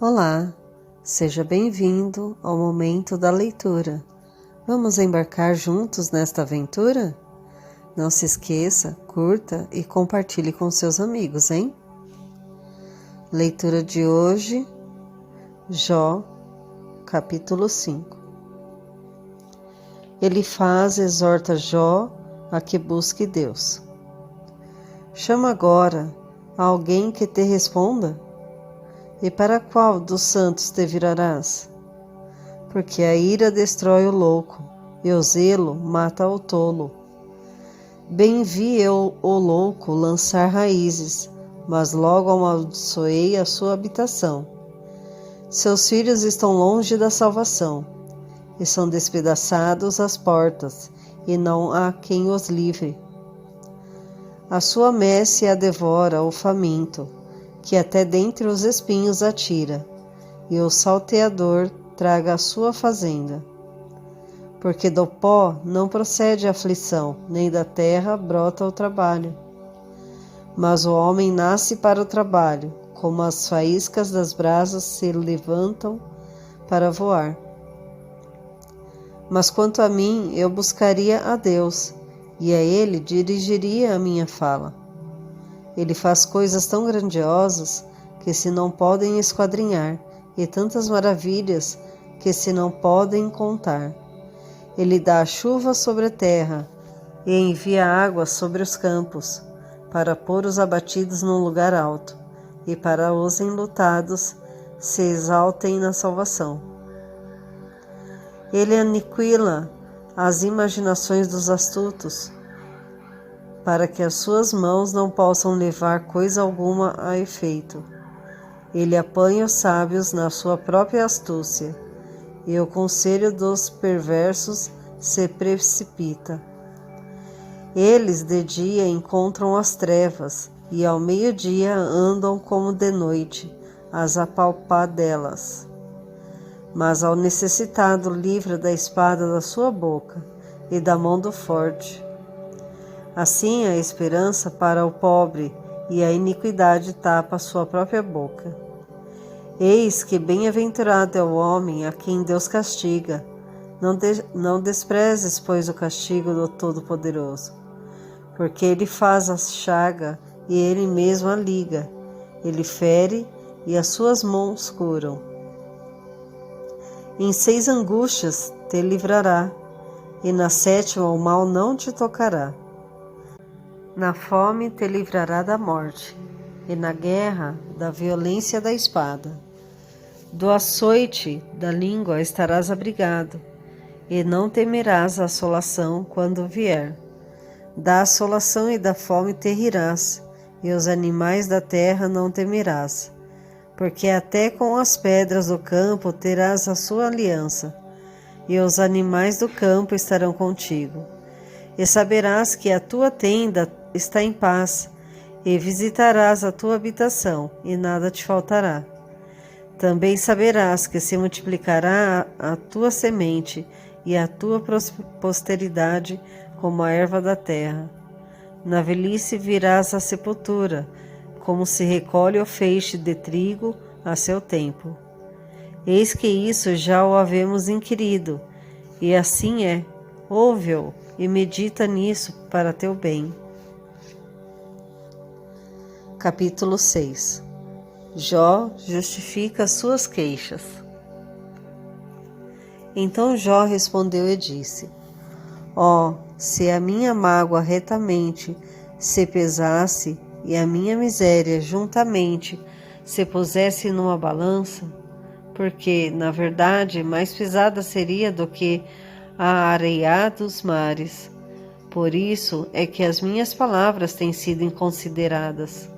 Olá, seja bem-vindo ao momento da leitura. Vamos embarcar juntos nesta aventura? Não se esqueça, curta e compartilhe com seus amigos, hein? Leitura de hoje, Jó, capítulo 5. Elifaz exorta Jó a que busque Deus. Chama agora alguém que te responda? E para qual dos santos te virarás? Porque a ira destrói o louco, e o zelo mata o tolo. Bem vi eu o louco lançar raízes, mas logo amaldiçoei a sua habitação. Seus filhos estão longe da salvação, e são despedaçados as portas, e não há quem os livre. A sua messe a devora o faminto, que até dentre os espinhos atira, e o salteador traga a sua fazenda. Porque do pó não procede a aflição, nem da terra brota o trabalho. Mas o homem nasce para o trabalho, como as faíscas das brasas se levantam para voar. Mas quanto a mim, eu buscaria a Deus, e a Ele dirigiria a minha fala. Ele faz coisas tão grandiosas que se não podem esquadrinhar, e tantas maravilhas que se não podem contar. Ele dá a chuva sobre a terra e envia água sobre os campos, para pôr os abatidos num lugar alto, e para os enlutados se exaltem na salvação. Ele aniquila as imaginações dos astutos, para que as suas mãos não possam levar coisa alguma a efeito. Ele apanha os sábios na sua própria astúcia, e o conselho dos perversos se precipita. Eles de dia encontram as trevas, e ao meio-dia andam como de noite, as apalpadelas. Mas ao necessitado livra da espada da sua boca, e da mão do forte. Assim a esperança para o pobre, e a iniquidade tapa a sua própria boca. Eis que bem-aventurado é o homem a quem Deus castiga. Não desprezes, pois, o castigo do Todo-Poderoso, porque ele faz a chaga e ele mesmo a liga. Ele fere e as suas mãos curam. Em 6 angústias te livrará, e na 7ª o mal não te tocará. Na fome te livrará da morte, e na guerra da violência da espada. Do açoite da língua estarás abrigado, e não temerás a assolação quando vier. Da assolação e da fome te rirás, e os animais da terra não temerás, porque até com as pedras do campo terás a sua aliança, e os animais do campo estarão contigo. E saberás que a tua tenda está em paz, e visitarás a tua habitação, e nada te faltará. Também saberás que se multiplicará a tua semente e a tua posteridade como a erva da terra. Na velhice virás à sepultura, como se recolhe o feixe de trigo a seu tempo. Eis que isso já o havemos inquirido, e assim é. Ouve-o e medita nisso para teu bem. Capítulo 6. Jó justifica suas queixas. Então Jó respondeu e disse: se a minha mágoa retamente se pesasse, e a minha miséria juntamente se pusesse numa balança, porque, na verdade, mais pesada seria do que a areia dos mares. Por isso é que as minhas palavras têm sido inconsideradas.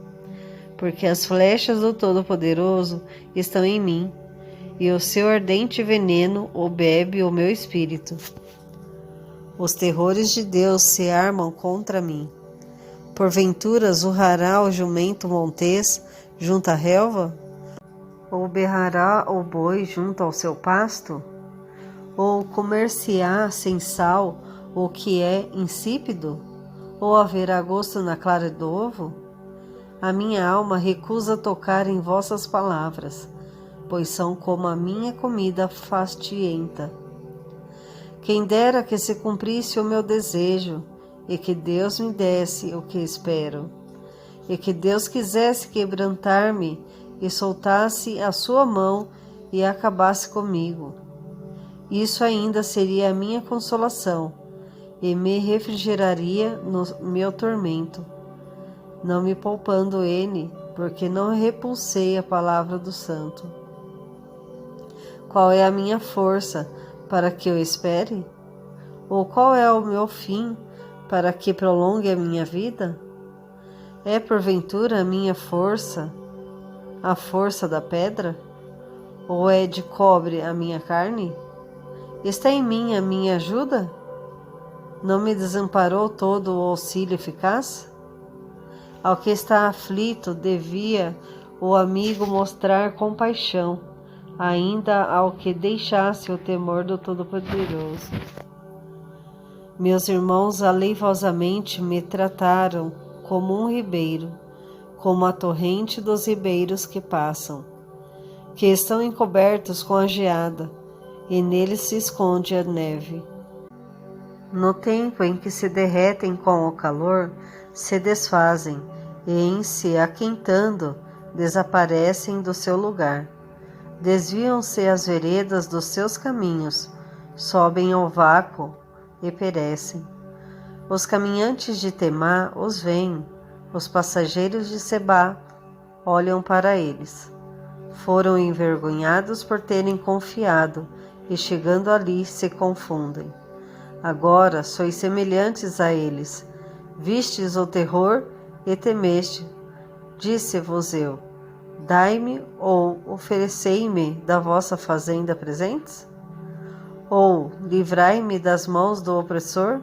Porque as flechas do Todo-Poderoso estão em mim, e o seu ardente veneno o bebe o meu espírito. Os terrores de Deus se armam contra mim. Porventura zurrará o jumento montês junto à relva? Ou berrará o boi junto ao seu pasto? Ou comer-se-á sem sal o que é insípido? Ou haverá gosto na clara do ovo? A minha alma recusa tocar em vossas palavras, pois são como a minha comida fastienta. Quem dera que se cumprisse o meu desejo, e que Deus me desse o que espero, e que Deus quisesse quebrantar-me e soltasse a sua mão e acabasse comigo. Isso ainda seria a minha consolação, e me refrigeraria no meu tormento, não me poupando ele, porque não repulsei a palavra do santo. Qual é a minha força para que eu espere? Ou qual é o meu fim para que prolongue a minha vida? É porventura a minha força a força da pedra? Ou é de cobre a minha carne? Está em mim a minha ajuda? Não me desamparou todo o auxílio eficaz? Ao que está aflito devia o amigo mostrar compaixão, ainda ao que deixasse o temor do Todo-Poderoso. Meus irmãos aleivosamente me trataram como um ribeiro, como a torrente dos ribeiros que passam, que estão encobertos com a geada, e neles se esconde a neve. No tempo em que se derretem com o calor, se desfazem, e em se aquentando, desaparecem do seu lugar. Desviam-se as veredas dos seus caminhos, sobem ao vácuo e perecem. Os caminhantes de Temá os veem, os passageiros de Sebá olham para eles. Foram envergonhados por terem confiado, e chegando ali se confundem. Agora sois semelhantes a eles, vistes o terror e temeste. Disse-vos eu, dai-me ou oferecei-me da vossa fazenda presentes? Ou livrai-me das mãos do opressor?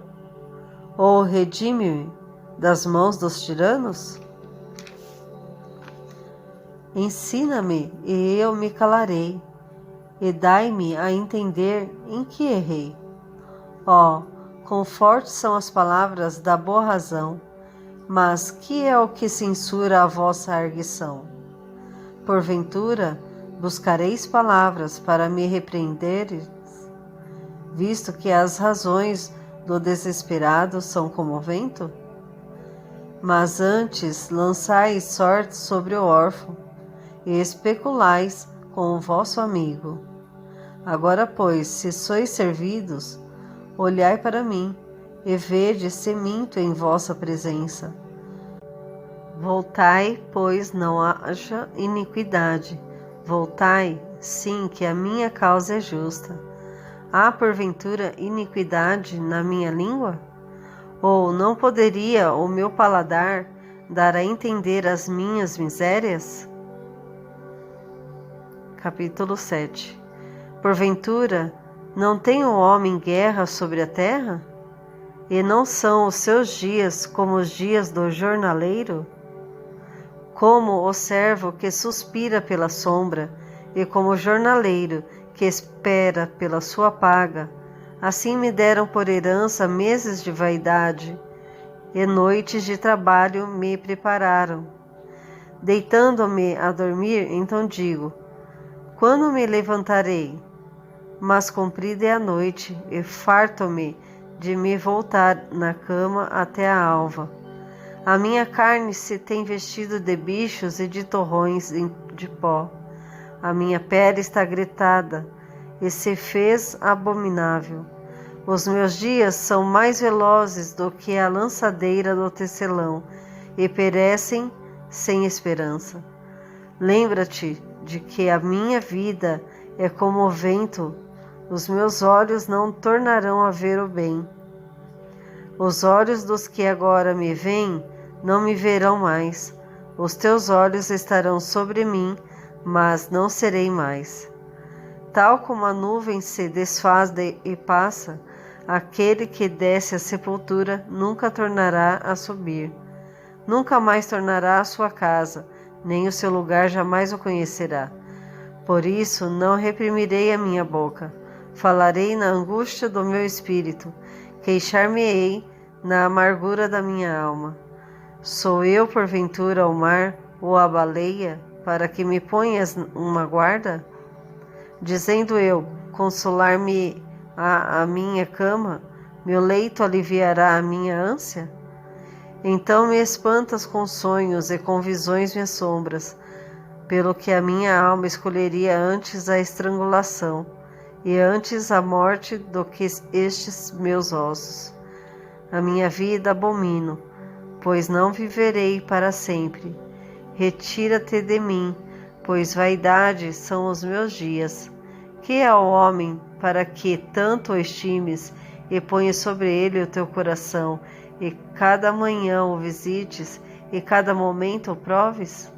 Ou redime-me das mãos dos tiranos? Ensina-me e eu me calarei, e dai-me a entender em que errei. Ó, quão fortes são as palavras da boa razão, mas que é o que censura a vossa arguição? Porventura, buscareis palavras para me repreenderes, visto que as razões do desesperado são como o vento? Mas antes lançais sorte sobre o órfão, e especulais com o vosso amigo. Agora, pois, se sois servidos, olhai para mim, e vede se minto em vossa presença. Voltai, pois não haja iniquidade. Voltai, sim, que a minha causa é justa. Há, porventura, iniquidade na minha língua? Ou não poderia o meu paladar dar a entender as minhas misérias? Capítulo 7. Porventura, não tem o homem guerra sobre a terra? E não são os seus dias como os dias do jornaleiro? Como o servo que suspira pela sombra, e como o jornaleiro que espera pela sua paga, assim me deram por herança meses de vaidade, e noites de trabalho me prepararam. Deitando-me a dormir, então digo, quando me levantarei? Mas comprida é a noite, e farto-me de me voltar na cama até a alva. A minha carne se tem vestido de bichos e de torrões de pó. A minha pele está gritada e se fez abominável. Os meus dias são mais velozes do que a lançadeira do tecelão e perecem sem esperança. Lembra-te de que a minha vida é como o vento. Os meus olhos não tornarão a ver o bem. Os olhos dos que agora me veem não me verão mais. Os teus olhos estarão sobre mim, mas não serei mais. Tal como a nuvem se desfaz e passa, aquele que desce à sepultura nunca tornará a subir. Nunca mais tornará à sua casa, nem o seu lugar jamais o conhecerá. Por isso não reprimirei a minha boca. Falarei na angústia do meu espírito, queixar-me-ei na amargura da minha alma. Sou eu, porventura, o mar ou a baleia, para que me ponhas uma guarda? Dizendo eu, consolar-me a minha cama, meu leito aliviará a minha ânsia? Então me espantas com sonhos e com visões minhas sombras, pelo que a minha alma escolheria antes a estrangulação, e antes a morte do que estes meus ossos. A minha vida abomino, pois não viverei para sempre. Retira-te de mim, pois vaidade são os meus dias. Que é o homem para que tanto o estimes e ponhas sobre ele o teu coração, e cada manhã o visites, e cada momento o proves?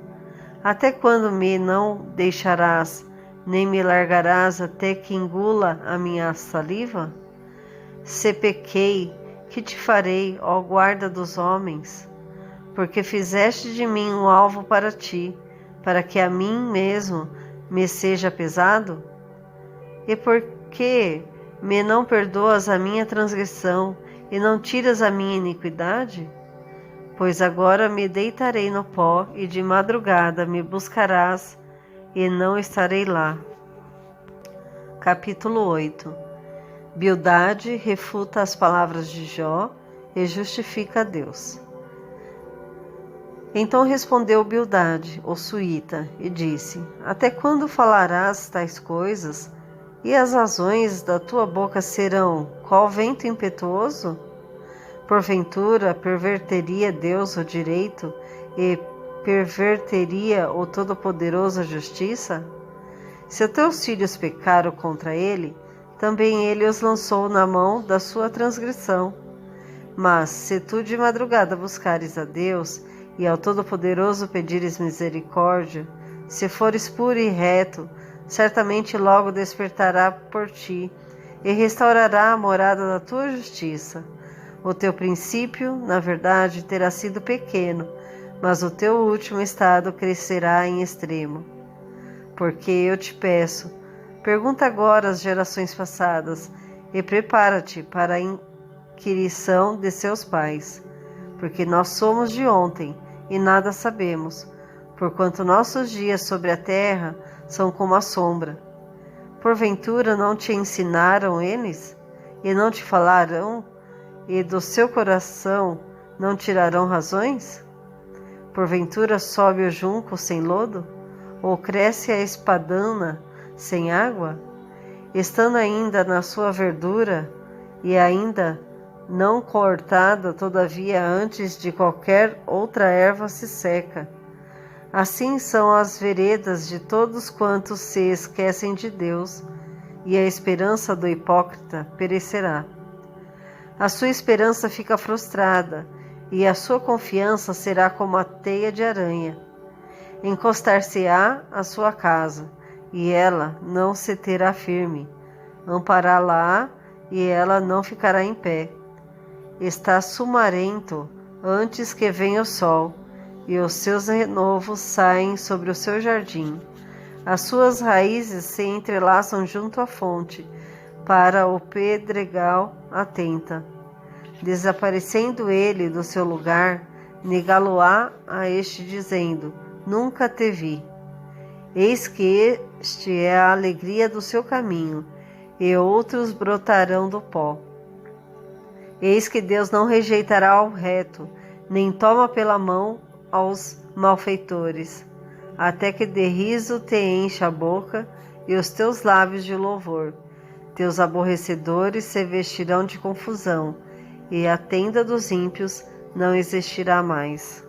Até quando me não deixarás, nem me largarás até que engula a minha saliva? Se pequei, que te farei, ó guarda dos homens? Porque fizeste de mim um alvo para ti, para que a mim mesmo me seja pesado? E por que me não perdoas a minha transgressão e não tiras a minha iniquidade? Pois agora me deitarei no pó e de madrugada me buscarás e não estarei lá. Capítulo 8. Bildade refuta as palavras de Jó e justifica a Deus. Então respondeu Bildade, o suíta, e disse: Até quando falarás tais coisas? E as razões da tua boca serão qual vento impetuoso? Porventura perverteria Deus o direito e perverteria o Todo-Poderoso a justiça? Se teus filhos pecaram contra ele, também ele os lançou na mão da sua transgressão. Mas se tu de madrugada buscares a Deus e ao Todo-Poderoso pedires misericórdia, se fores puro e reto, certamente logo despertará por ti e restaurará a morada da tua justiça. O teu princípio, na verdade, terá sido pequeno, mas o teu último estado crescerá em extremo. Porque eu te peço, pergunta agora às gerações passadas e prepara-te para a inquirição de seus pais, porque nós somos de ontem e nada sabemos, porquanto nossos dias sobre a terra são como a sombra. Porventura não te ensinaram eles, e não te falaram, e do seu coração não tirarão razões? Porventura sobe o junco sem lodo, ou cresce a espadana sem água? Estando ainda na sua verdura, e ainda não cortada, todavia antes de qualquer outra erva se seca. Assim são as veredas de todos quantos se esquecem de Deus, e a esperança do hipócrita perecerá. A sua esperança fica frustrada, e a sua confiança será como a teia de aranha. Encostar-se-á à sua casa, e ela não se terá firme. Ampará-la-á, e ela não ficará em pé. Está sumarento antes que venha o sol, e os seus renovos saem sobre o seu jardim. As suas raízes se entrelaçam junto à fonte, para o pedregal atenta. Desaparecendo ele do seu lugar, negá-lo-á a este, dizendo: Nunca te vi. Eis que este é a alegria do seu caminho, e outros brotarão do pó. Eis que Deus não rejeitará ao reto, nem toma pela mão aos malfeitores, até que de riso te encha a boca e os teus lábios de louvor. Teus aborrecedores se vestirão de confusão, e a tenda dos ímpios não existirá mais.